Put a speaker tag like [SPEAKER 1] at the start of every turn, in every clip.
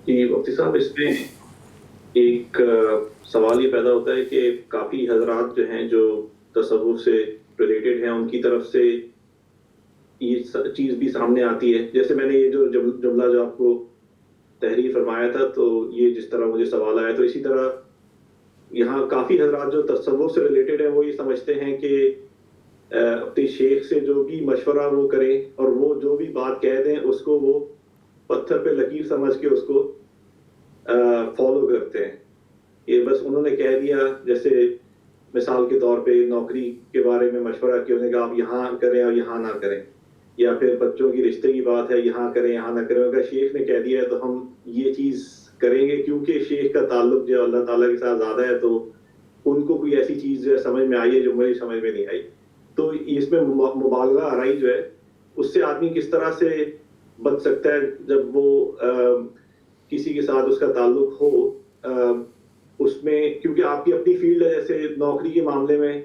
[SPEAKER 1] جی مفتی صاحب، اس میں ایک سوال یہ پیدا ہوتا ہے کہ کافی حضرات جو ہیں جو تصوف سے ریلیٹڈ ہیں، ان کی طرف سے یہ چیز بھی سامنے آتی ہے. جیسے میں نے یہ جو جملہ جو آپ کو تحریر فرمایا تھا، تو یہ جس طرح مجھے سوال آیا، تو اسی طرح یہاں کافی حضرات جو تصوف سے ریلیٹڈ ہیں وہ یہ سمجھتے ہیں کہ اپنے شیخ سے جو بھی مشورہ وہ کریں اور وہ جو بھی بات کہہ دیں اس کو وہ پتھر پہ لکیر سمجھ کے اس کو فالو کرتے ہیں. یہ بس انہوں نے کہہ دیا، جیسے مثال کے طور پہ نوکری کے بارے میں مشورہ کیا، انہوں نے کہا آپ یہاں کریں اور یہاں نہ کریں، یا پھر بچوں کی رشتے کی بات ہے یہاں کریں یہاں نہ کریں، اگر شیخ نے کہہ دیا ہے تو ہم یہ چیز کریں گے، کیونکہ شیخ کا تعلق جو اللہ تعالیٰ کے ساتھ زیادہ ہے، تو ان کو کوئی ایسی چیز جو ہے سمجھ میں آئی ہے جو میری سمجھ میں نہیں آئی. تو اس میں مبالغہ آرائی جو ہے، اس سے آدمی کس طرح سے بچ سکتا ہے جب وہ کسی کے ساتھ اس کا تعلق ہو اس میں، کیونکہ آپ کی اپنی فیلڈ ہے. جیسے نوکری کے معاملے میں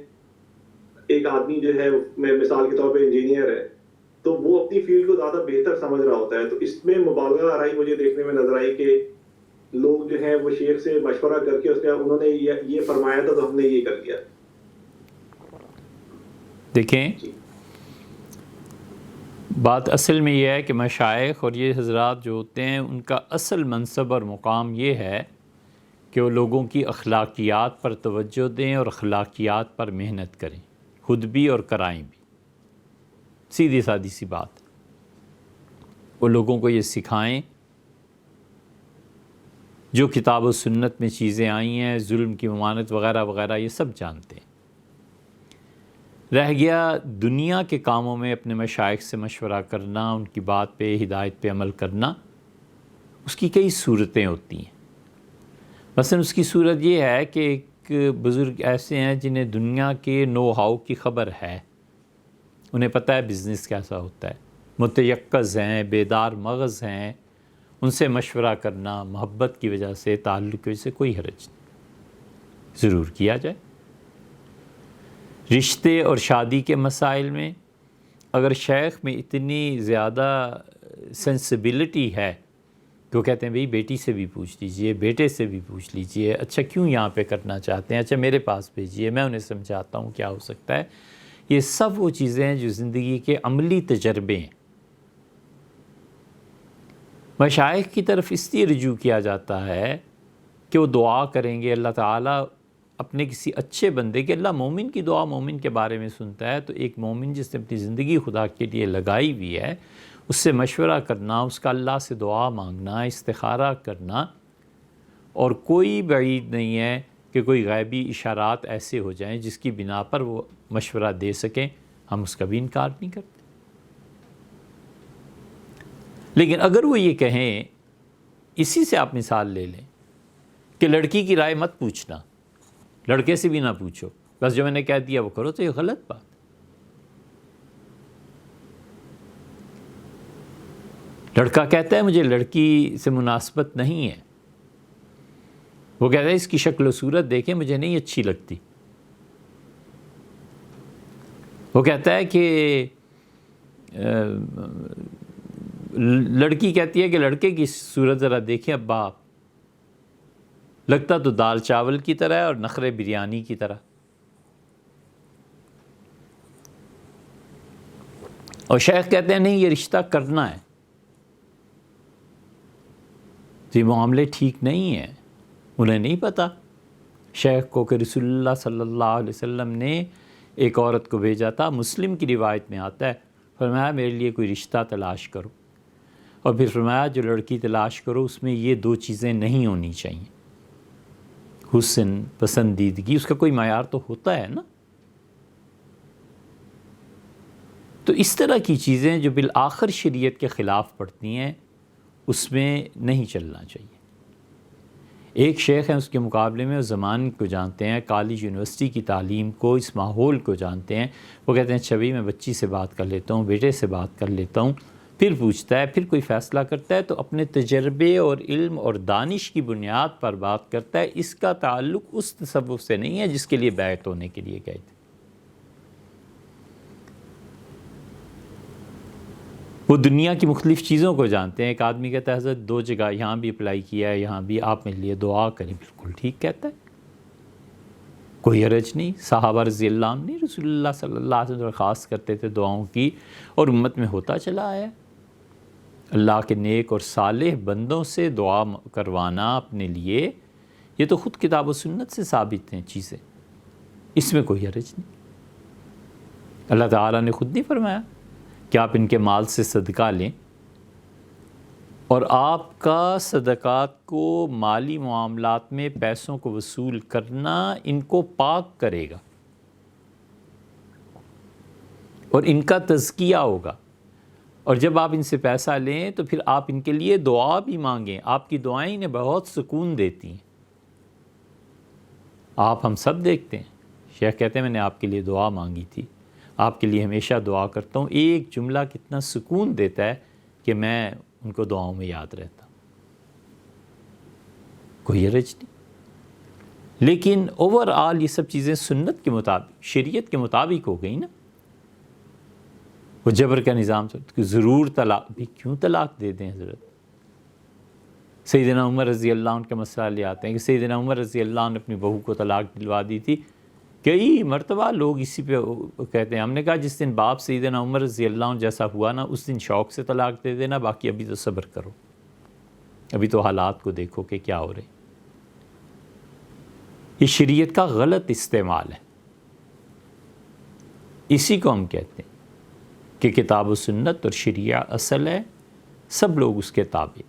[SPEAKER 1] ایک آدمی جو ہے، میں مثال کے طور پہ انجینئر ہے، تو وہ اپنی فیلڈ کو زیادہ بہتر سمجھ رہا ہوتا ہے. تو اس میں مبالغہ آرائی مجھے دیکھنے میں نظر آئی کہ لوگ جو ہیں وہ شیخ سے مشورہ کر کے انہوں نے یہ فرمایا تھا تو ہم نے یہ کر دیا.
[SPEAKER 2] دیکھیں،
[SPEAKER 1] جی
[SPEAKER 2] بات اصل میں یہ ہے کہ مشائخ اور یہ حضرات جو ہوتے ہیں ان کا اصل منصب اور مقام یہ ہے کہ وہ لوگوں کی اخلاقیات پر توجہ دیں اور اخلاقیات پر محنت کریں، خود بھی اور کرائیں بھی. سیدھی سادی سی بات. وہ لوگوں کو یہ سکھائیں جو کتاب و سنت میں چیزیں آئی ہیں، ظلم کی ممانعت وغیرہ وغیرہ، یہ سب جانتے ہیں. رہ گیا دنیا کے کاموں میں اپنے مشائخ سے مشورہ کرنا، ان کی بات پہ ہدایت پہ عمل کرنا. اس کی کئی صورتیں ہوتی ہیں. مثلا اس کی صورت یہ ہے کہ ایک بزرگ ایسے ہیں جنہیں دنیا کے نو ہاؤ کی خبر ہے، انہیں پتہ ہے بزنس کیسا ہوتا ہے، متیقظ ہیں، بیدار مغز ہیں. ان سے مشورہ کرنا محبت کی وجہ سے، تعلق کی وجہ سے کوئی حرج نہیں، ضرور کیا جائے. رشتے اور شادی کے مسائل میں اگر شیخ میں اتنی زیادہ سینسبلٹی ہے کہ وہ کہتے ہیں بھئی بیٹی سے بھی پوچھ لیجئے، بیٹے سے بھی پوچھ لیجئے، اچھا کیوں یہاں پہ کرنا چاہتے ہیں، اچھا میرے پاس بھیجئے، میں انہیں سمجھاتا ہوں کیا ہو سکتا ہے. یہ سب وہ چیزیں ہیں جو زندگی کے عملی تجربے ہیں. مشائخ کی طرف اس لیے رجوع کیا جاتا ہے کہ وہ دعا کریں گے. اللہ تعالیٰ اپنے کسی اچھے بندے کے، اللہ مومن کی دعا مومن کے بارے میں سنتا ہے، تو ایک مومن جس نے اپنی زندگی خدا کے لیے لگائی ہوئی ہے، اس سے مشورہ کرنا، اس کا اللہ سے دعا مانگنا، استخارہ کرنا. اور کوئی بعید نہیں ہے کہ کوئی غیبی اشارات ایسے ہو جائیں جس کی بنا پر وہ مشورہ دے سکیں، ہم اس کا بھی انکار نہیں کرتے. لیکن اگر وہ یہ کہیں، اسی سے آپ مثال لے لیں کہ لڑکی کی رائے مت پوچھنا، لڑکے سے بھی نہ پوچھو، بس جو میں نے کہہ دیا وہ کرو، تو یہ غلط بات. لڑکا کہتا ہے مجھے لڑکی سے مناسبت نہیں ہے، وہ کہتا ہے اس کی شکل و صورت دیکھیں مجھے نہیں اچھی لگتی. وہ کہتا ہے کہ لڑکی کہتی ہے کہ لڑکے کی صورت ذرا دیکھیں ابا آپ، لگتا تو دال چاول کی طرح ہے اور نخرے بریانی کی طرح. اور شیخ کہتے ہیں نہیں یہ رشتہ کرنا ہے. یہ معاملے ٹھیک نہیں ہیں. انہیں نہیں پتہ شیخ کو کہ رسول اللہ صلی اللہ علیہ وسلم نے ایک عورت کو بھیجا تھا، مسلم کی روایت میں آتا ہے، فرمایا میرے لیے کوئی رشتہ تلاش کرو، اور پھر فرمایا جو لڑکی تلاش کرو اس میں یہ دو چیزیں نہیں ہونی چاہیے، حسن، پسندیدگی، اس کا کوئی معیار تو ہوتا ہے نا. تو اس طرح کی چیزیں جو بالآخر شریعت کے خلاف پڑتی ہیں اس میں نہیں چلنا چاہیے. ایک شیخ ہیں اس کے مقابلے میں وہ زمان کو جانتے ہیں، کالج یونیورسٹی کی تعلیم کو، اس ماحول کو جانتے ہیں. وہ کہتے ہیں چھوی میں بچی سے بات کر لیتا ہوں، بیٹے سے بات کر لیتا ہوں، پھر پوچھتا ہے، پھر کوئی فیصلہ کرتا ہے، تو اپنے تجربے اور علم اور دانش کی بنیاد پر بات کرتا ہے. اس کا تعلق اس تصوف سے نہیں ہے جس کے لیے بیعت ہونے کے لیے گئے تھے. وہ دنیا کی مختلف چیزوں کو جانتے ہیں. ایک آدمی کہتا ہے حضرت 2 جگہ یہاں بھی اپلائی کیا ہے, یہاں بھی, آپ میرے لیے دعا کریں. بالکل ٹھیک کہتا ہے, کوئی حرج نہیں. صحابہ رضی اللہ عنہ نہیں رسول اللہ صلی اللہ علیہ وسلم درخواست کرتے تھے دعاؤں کی, اور امت میں ہوتا چلا آیا. اللہ کے نیک اور صالح بندوں سے دعا کروانا اپنے لیے, یہ تو خود کتاب و سنت سے ثابت ہیں چیزیں, اس میں کوئی حرج نہیں. اللہ تعالیٰ نے خود نہیں فرمایا کہ آپ ان کے مال سے صدقہ لیں, اور آپ کا صدقات کو مالی معاملات میں پیسوں کو وصول کرنا ان کو پاک کرے گا اور ان کا تزکیہ ہوگا. اور جب آپ ان سے پیسہ لیں تو پھر آپ ان کے لیے دعا بھی مانگیں. آپ کی دعائیں انہیں بہت سکون دیتی ہیں. آپ ہم سب دیکھتے ہیں, شیخ کہتے ہیں میں نے آپ کے لیے دعا مانگی تھی, آپ کے لیے ہمیشہ دعا کرتا ہوں. ایک جملہ کتنا سکون دیتا ہے کہ میں ان کو دعاؤں میں یاد رہتا ہوں. کوئی حرج نہیں. لیکن اوور آل یہ سب چیزیں سنت کے مطابق, شریعت کے مطابق ہو گئی نا. وہ جبر کا نظام کہ ضرور طلاق بھی, کیوں طلاق دے دیں حضرت؟ سیدنا عمر رضی اللہ عنہ کا مسئلہ لے آتے ہیں کہ سیدنا عمر رضی اللہ عنہ اپنی بہو کو طلاق دلوا دی تھی. کئی مرتبہ لوگ اسی پہ کہتے ہیں. ہم نے کہا جس دن باپ سیدنا عمر رضی اللہ عنہ جیسا ہوا نا, اس دن شوق سے طلاق دے دینا, باقی ابھی تو صبر کرو, ابھی تو حالات کو دیکھو کہ کیا ہو رہے. یہ شریعت کا غلط استعمال ہے. اسی کو ہم کہتے ہیں کہ کتاب و سنت اور شریعہ اصل ہے, سب لوگ اس کے تابع.